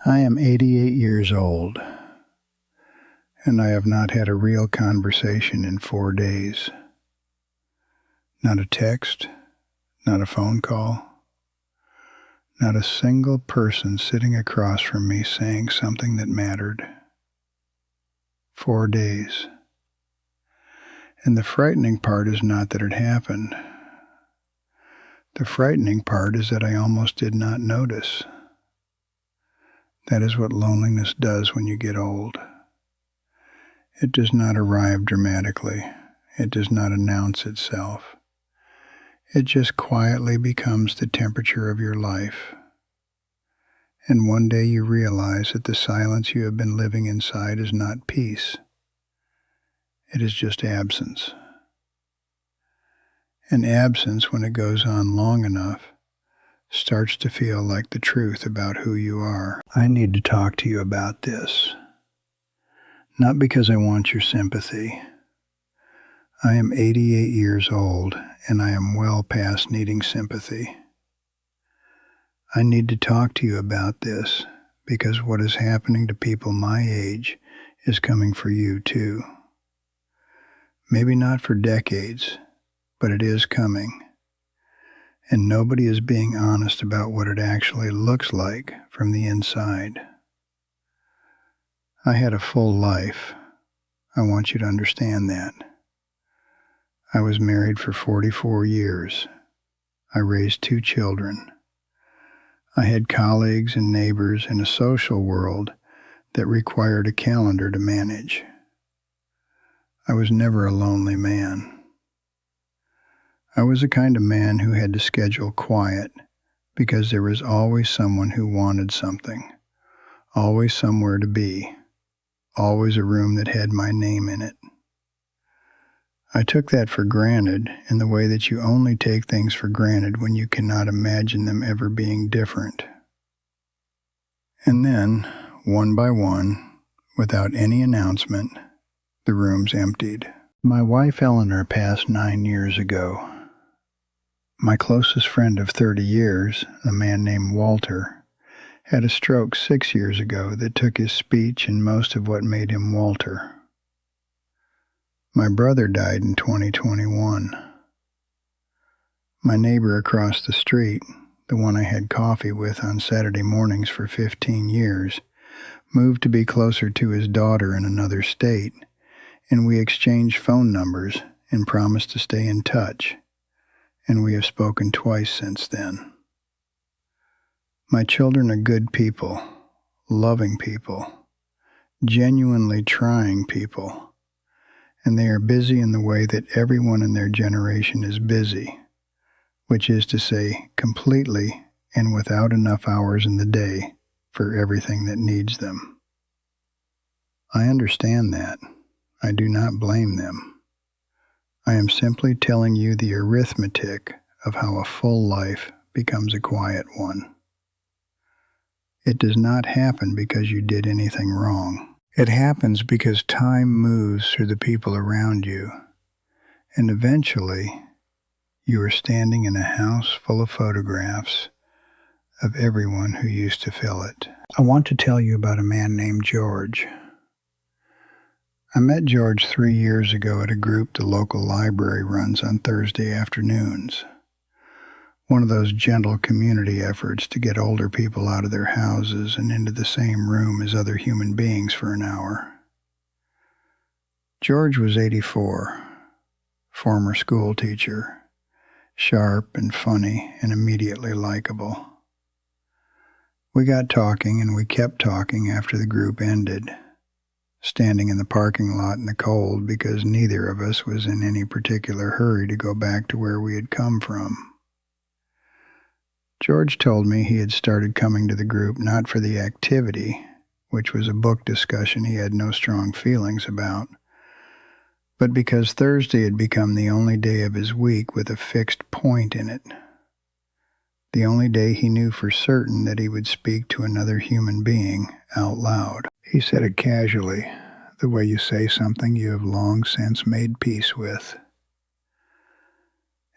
I am 88 years old, and I have not had a real conversation in 4 days. Not a text, not a phone call, not a single person sitting across from me saying something that mattered. 4 days. And the frightening part is not that it happened. The frightening part is that I almost did not notice. That is what loneliness does when you get old. It does not arrive dramatically. It does not announce itself. It just quietly becomes the temperature of your life. And one day you realize that the silence you have been living inside is not peace. It is just absence. And absence, when it goes on long enough, starts to feel like the truth about who you are. I need to talk to you about this. Not because I want your sympathy. I am 88 years old, and I am well past needing sympathy. I need to talk to you about this because what is happening to people my age is coming for you too. Maybe not for decades, but it is coming. And nobody is being honest about what it actually looks like from the inside. I had a full life. I want you to understand that. I was married for 44 years. I raised 2 children. I had colleagues and neighbors in a social world that required a calendar to manage. I was never a lonely man. I was the kind of man who had to schedule quiet because there was always someone who wanted something, always somewhere to be, always a room that had my name in it. I took that for granted in the way that you only take things for granted when you cannot imagine them ever being different. And then, one by one, without any announcement, the rooms emptied. My wife Eleanor passed 9 years ago. My closest friend of 30 years, a man named Walter, had a stroke 6 years ago that took his speech and most of what made him Walter. My brother died in 2021. My neighbor across the street, the one I had coffee with on Saturday mornings for 15 years, moved to be closer to his daughter in another state, and we exchanged phone numbers and promised to stay in touch, and we have spoken twice since then. My children are good people, loving people, genuinely trying people, and they are busy in the way that everyone in their generation is busy, which is to say, completely and without enough hours in the day for everything that needs them. I understand that. I do not blame them. I am simply telling you the arithmetic of how a full life becomes a quiet one. It does not happen because you did anything wrong. It happens because time moves through the people around you, and eventually you are standing in a house full of photographs of everyone who used to fill it. I want to tell you about a man named George. I met George 3 years ago at a group the local library runs on Thursday afternoons. One of those gentle community efforts to get older people out of their houses and into the same room as other human beings for an hour. George was 84, former school teacher, sharp and funny and immediately likable. We got talking and we kept talking after the group ended, standing in the parking lot in the cold because neither of us was in any particular hurry to go back to where we had come from. George told me he had started coming to the group not for the activity, which was a book discussion he had no strong feelings about, but because Thursday had become the only day of his week with a fixed point in it. The only day he knew for certain that he would speak to another human being out loud. He said it casually, the way you say something you have long since made peace with.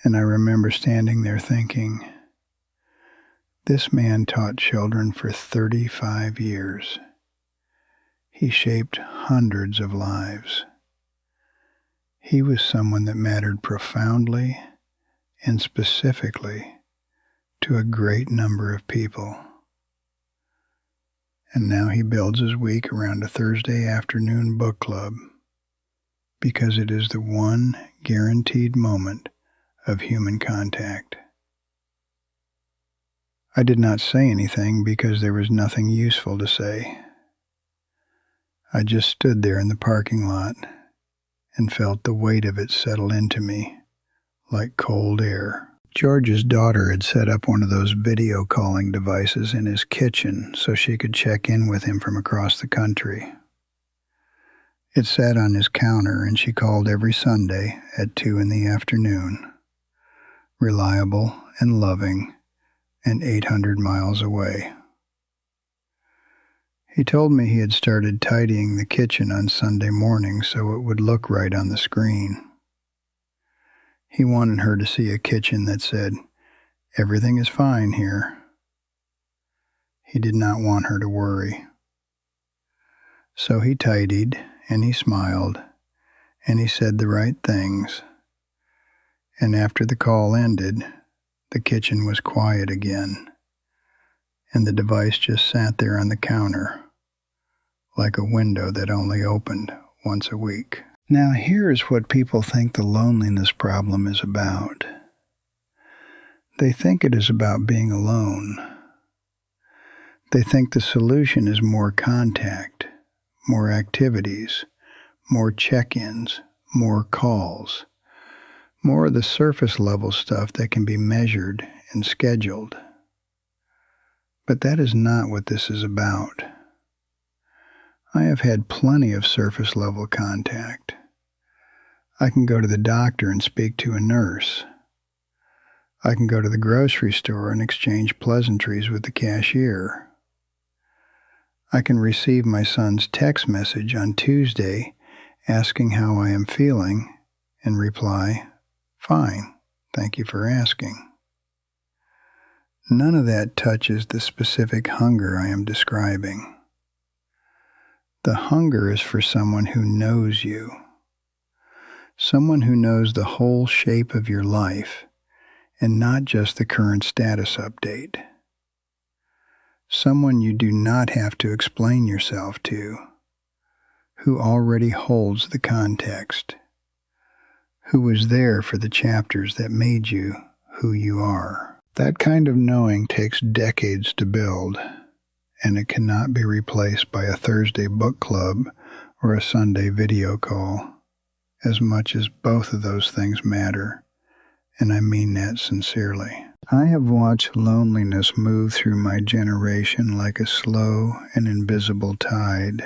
And I remember standing there thinking, This man taught children for 35 years. He shaped hundreds of lives. He was someone that mattered profoundly and specifically to a great number of people. And now he builds his week around a Thursday afternoon book club because it is the one guaranteed moment of human contact. I did not say anything because there was nothing useful to say. I just stood there in the parking lot and felt the weight of it settle into me like cold air. George's daughter had set up one of those video calling devices in his kitchen so she could check in with him from across the country. It sat on his counter and she called every Sunday at 2 in the afternoon. Reliable and loving and 800 miles away. He told me he had started tidying the kitchen on Sunday morning so it would look right on the screen. He wanted her to see a kitchen that said, "Everything is fine here." He did not want her to worry. So he tidied, and he smiled, and he said the right things. And after the call ended, the kitchen was quiet again, and the device just sat there on the counter, like a window that only opened once a week. Now here's what people think the loneliness problem is about. They think it is about being alone. They think the solution is more contact, more activities, more check-ins, more calls, more of the surface level stuff that can be measured and scheduled. But that is not what this is about. I have had plenty of surface level contact. I can go to the doctor and speak to a nurse. I can go to the grocery store and exchange pleasantries with the cashier. I can receive my son's text message on Tuesday asking how I am feeling and reply, "Fine, thank you for asking." None of that touches the specific hunger I am describing. The hunger is for someone who knows you, someone who knows the whole shape of your life and not just the current status update. Someone you do not have to explain yourself to, who already holds the context, who was there for the chapters that made you who you are. That kind of knowing takes decades to build, and it cannot be replaced by a Thursday book club or a Sunday video call, as much as both of those things matter, and I mean that sincerely. I have watched loneliness move through my generation like a slow and invisible tide.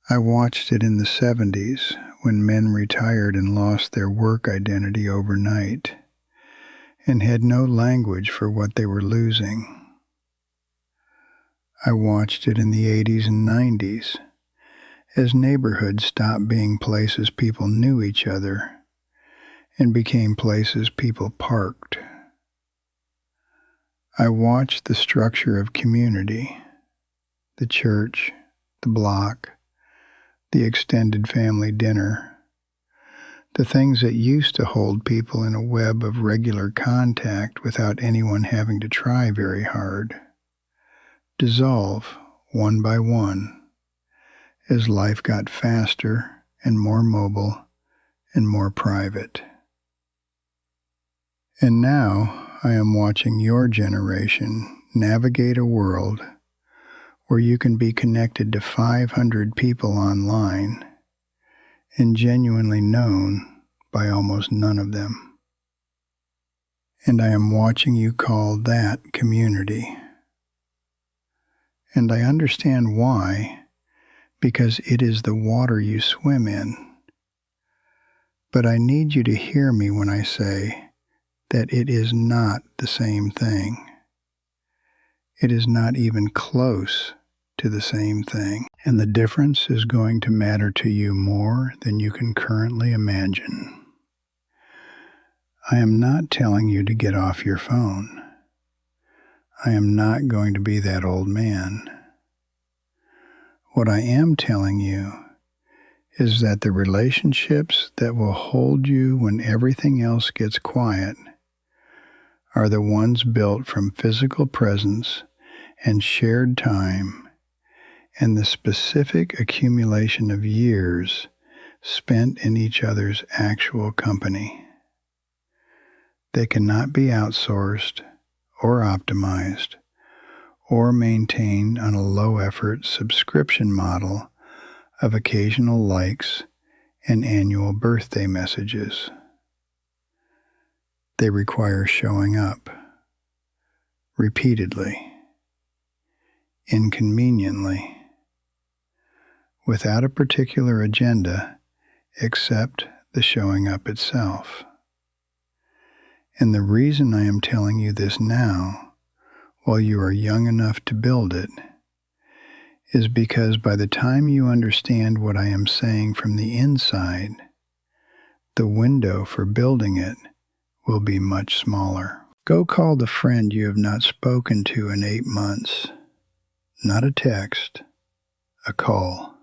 I watched it in the 70s when men retired and lost their work identity overnight and had no language for what they were losing. I watched it in the 80s and 90s as neighborhoods stopped being places people knew each other and became places people parked. I watched the structure of community, the church, the block, the extended family dinner, the things that used to hold people in a web of regular contact without anyone having to try very hard, dissolve one by one as life got faster and more mobile and more private. And now I am watching your generation navigate a world where you can be connected to 500 people online and genuinely known by almost none of them. And I am watching you call that community. And I understand why, because it is the water you swim in. But I need you to hear me when I say that it is not the same thing. It is not even close to the same thing, and the difference is going to matter to you more than you can currently imagine. I am not telling you to get off your phone. I am not going to be that old man. What I am telling you is that the relationships that will hold you when everything else gets quiet are the ones built from physical presence and shared time and the specific accumulation of years spent in each other's actual company. They cannot be outsourced or optimized or maintained on a low-effort subscription model of occasional likes and annual birthday messages. They require showing up repeatedly, inconveniently, without a particular agenda except the showing up itself. And the reason I am telling you this now, while you are young enough to build it, is because by the time you understand what I am saying from the inside, the window for building it will be much smaller. Go call the friend you have not spoken to in 8 months. Not a text, a call.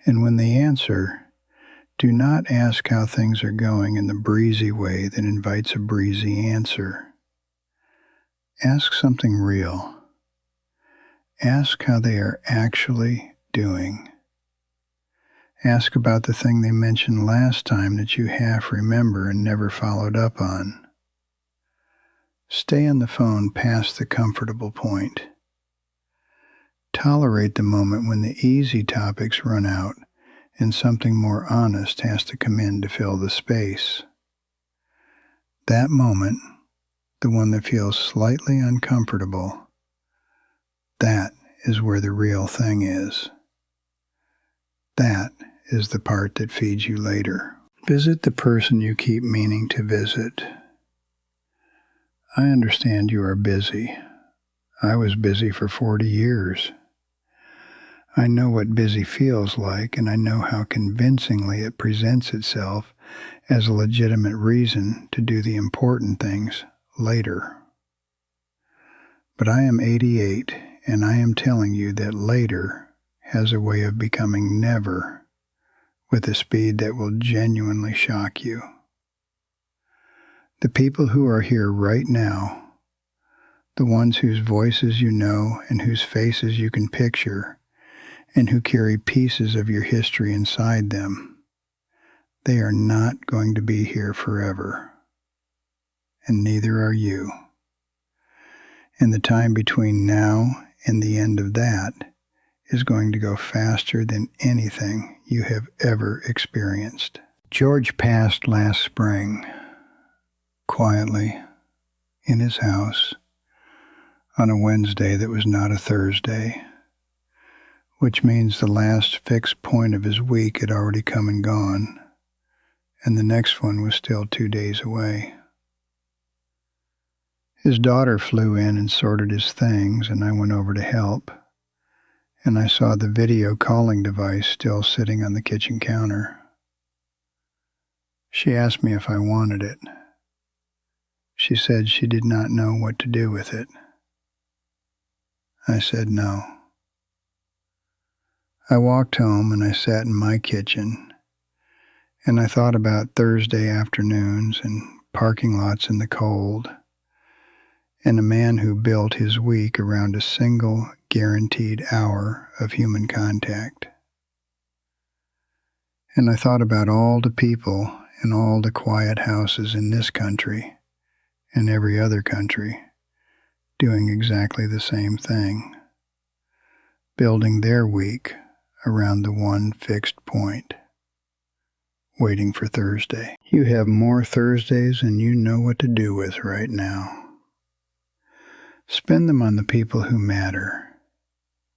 And when they answer, do not ask how things are going in the breezy way that invites a breezy answer. Ask something real. Ask how they are actually doing. Ask about the thing they mentioned last time that you half remember and never followed up on. Stay on the phone past the comfortable point. Tolerate the moment when the easy topics run out and something more honest has to come in to fill the space. That moment, the one that feels slightly uncomfortable, that is where the real thing is. That is the part that feeds you later. Visit the person you keep meaning to visit. I understand you are busy. I was busy for 40 years. I know what busy feels like, and I know how convincingly it presents itself as a legitimate reason to do the important things later. But I am 88, and I am telling you that later has a way of becoming never with a speed that will genuinely shock you. The people who are here right now, the ones whose voices you know and whose faces you can picture, and who carry pieces of your history inside them, they are not going to be here forever. And neither are you. And the time between now and the end of that is going to go faster than anything you have ever experienced. George passed last spring, quietly, in his house, on a Wednesday that was not a Thursday, which means the last fixed point of his week had already come and gone, and the next one was still 2 days away. His daughter flew in and sorted his things, and I went over to help, and I saw the video calling device still sitting on the kitchen counter. She asked me if I wanted it. She said she did not know what to do with it. I said no. I walked home and I sat in my kitchen, and I thought about Thursday afternoons and parking lots in the cold, and a man who built his week around a single guaranteed hour of human contact. And I thought about all the people in all the quiet houses in this country and every other country doing exactly the same thing, building their week around the one fixed point, waiting for Thursday. You have more Thursdays than you know what to do with right now. Spend them on the people who matter,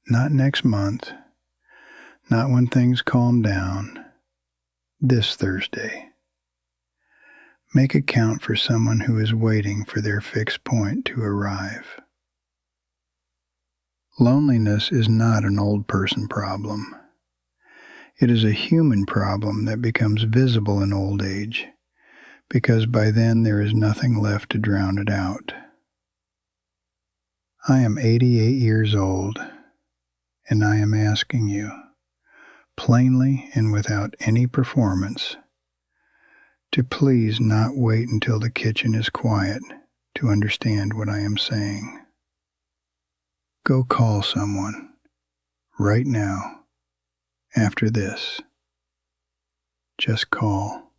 not next month, not when things calm down, this Thursday. Make it count for someone who is waiting for their fixed point to arrive. Loneliness is not an old person problem. It is a human problem that becomes visible in old age, because by then there is nothing left to drown it out. I am 88 years old, and I am asking you, plainly and without any performance, to please not wait until the kitchen is quiet to understand what I am saying. Go call someone right now after this. Just call.